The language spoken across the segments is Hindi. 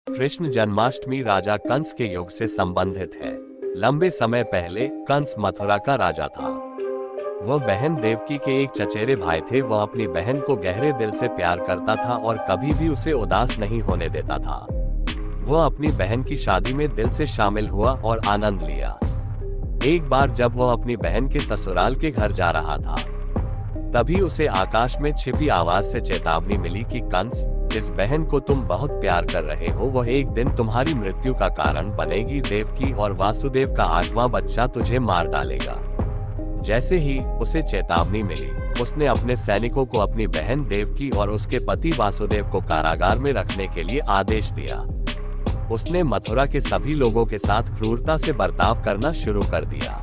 कृष्ण जन्माष्टमी राजा कंस के युग से संबंधित है। लंबे समय पहले कंस मथुरा का राजा था। वह बहन देवकी के एक चचेरे भाई थे। वह अपनी बहन को गहरे दिल से प्यार करता था और कभी भी उसे उदास नहीं होने देता था। वह अपनी बहन की शादी में दिल से शामिल हुआ और आनंद लिया। एक बार जब वह अपनी बहन के ससुराल के घर जा रहा था, तभी उसे आकाश में छिपी आवाज से चेतावनी मिली कि कंस, जिस बहन को तुम बहुत प्यार कर रहे हो वह एक दिन तुम्हारी मृत्यु का कारण बनेगी। देवकी और वासुदेव का 8वां बच्चा तुझे मार डालेगा। जैसे ही उसे चेतावनी मिली, उसने अपने सैनिकों को अपनी बहन देवकी और उसके पति वासुदेव को कारागार में रखने के लिए आदेश दिया। उसने मथुरा के सभी लोगों के साथ क्रूरता से बर्ताव करना शुरू कर दिया।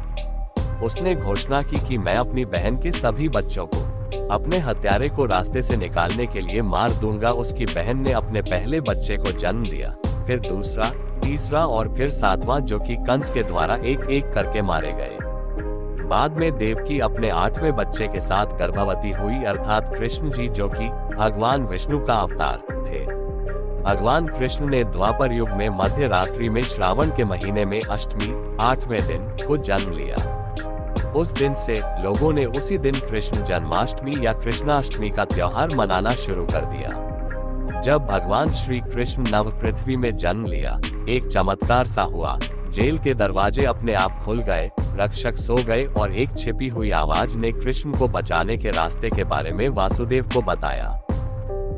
उसने घोषणा की कि मैं अपनी बहन के सभी बच्चों को अपने हत्यारे को रास्ते से निकालने के लिए मार दूंगा। उसकी बहन ने अपने पहले बच्चे को जन्म दिया, फिर दूसरा, तीसरा और फिर 7वां, जो कि कंस के द्वारा एक एक करके मारे गए। बाद में देवकी अपने 8वें बच्चे के साथ गर्भवती हुई, अर्थात कृष्ण जी, जो कि भगवान विष्णु का अवतार थे। भगवान कृष्ण ने द्वापर युग में मध्य रात्रि में श्रावण के महीने में अष्टमी, 8वें दिन को जन्म लिया। उस दिन से लोगों ने उसी दिन कृष्ण जन्माष्टमी या कृष्णाष्टमी का त्योहार मनाना शुरू कर दिया। जब भगवान श्री कृष्ण नव पृथ्वी में जन्म लिया, एक चमत्कार सा हुआ। जेल के दरवाजे अपने आप खुल गए, रक्षक सो गए और एक छिपी हुई आवाज ने कृष्ण को बचाने के रास्ते के बारे में वासुदेव को बताया।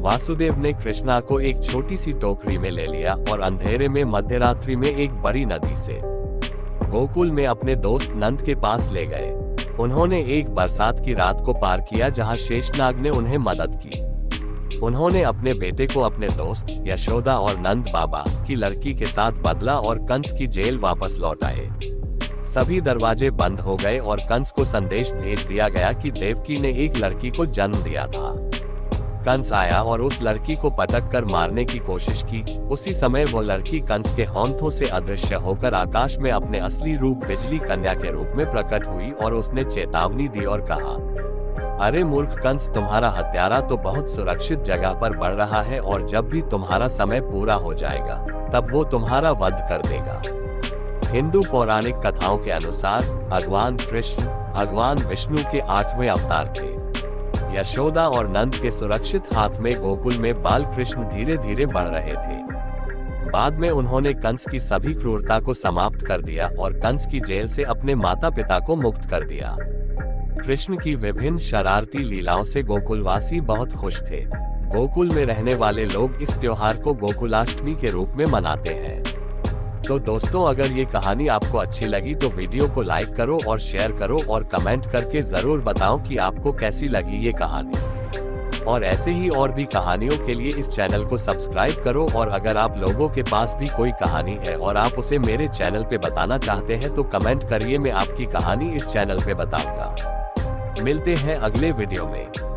वासुदेव ने कृष्णा को एक छोटी सी टोकरी में ले लिया और अंधेरे में मध्यरात्रि में एक बड़ी नदी से गोकुल में अपने दोस्त नंद के पास ले गए। उन्होंने एक बरसात की रात को पार किया जहां शेषनाग ने उन्हें मदद की। उन्होंने अपने बेटे को अपने दोस्त यशोदा और नंद बाबा की लड़की के साथ बदला और कंस की जेल वापस लौट आए। सभी दरवाजे बंद हो गए और कंस को संदेश भेज दिया गया कि देवकी ने एक लड़की को जन्म दिया था। कंस आया और उस लड़की को पटक कर मारने की कोशिश की। उसी समय वो लड़की कंस के होंठों से अदृश्य होकर आकाश में अपने असली रूप बिजली कन्या के रूप में प्रकट हुई और उसने चेतावनी दी और कहा, अरे मूर्ख कंस, तुम्हारा हत्यारा तो बहुत सुरक्षित जगह पर बढ़ रहा है और जब भी तुम्हारा समय पूरा हो जाएगा तब वो तुम्हारा वध कर देगा। हिंदू पौराणिक कथाओं के अनुसार भगवान कृष्ण भगवान विष्णु के 8वें अवतार थे। यशोदा और नंद के सुरक्षित हाथ में गोकुल में बाल कृष्ण धीरे धीरे बढ़ रहे थे। बाद में उन्होंने कंस की सभी क्रूरता को समाप्त कर दिया और कंस की जेल से अपने माता पिता को मुक्त कर दिया। कृष्ण की विभिन्न शरारती लीलाओं से गोकुलवासी बहुत खुश थे। गोकुल में रहने वाले लोग इस त्योहार को गोकुलाष्टमी के रूप में मनाते हैं। तो दोस्तों, अगर ये कहानी आपको अच्छी लगी तो वीडियो को लाइक करो और शेयर करो और कमेंट करके जरूर बताओ कि आपको कैसी लगी ये कहानी। और ऐसे ही और भी कहानियों के लिए इस चैनल को सब्सक्राइब करो। और अगर आप लोगों के पास भी कोई कहानी है और आप उसे मेरे चैनल पे बताना चाहते हैं तो कमेंट करिए, मैं आपकी कहानी इस चैनल पे बताऊंगा। मिलते हैं अगले वीडियो में।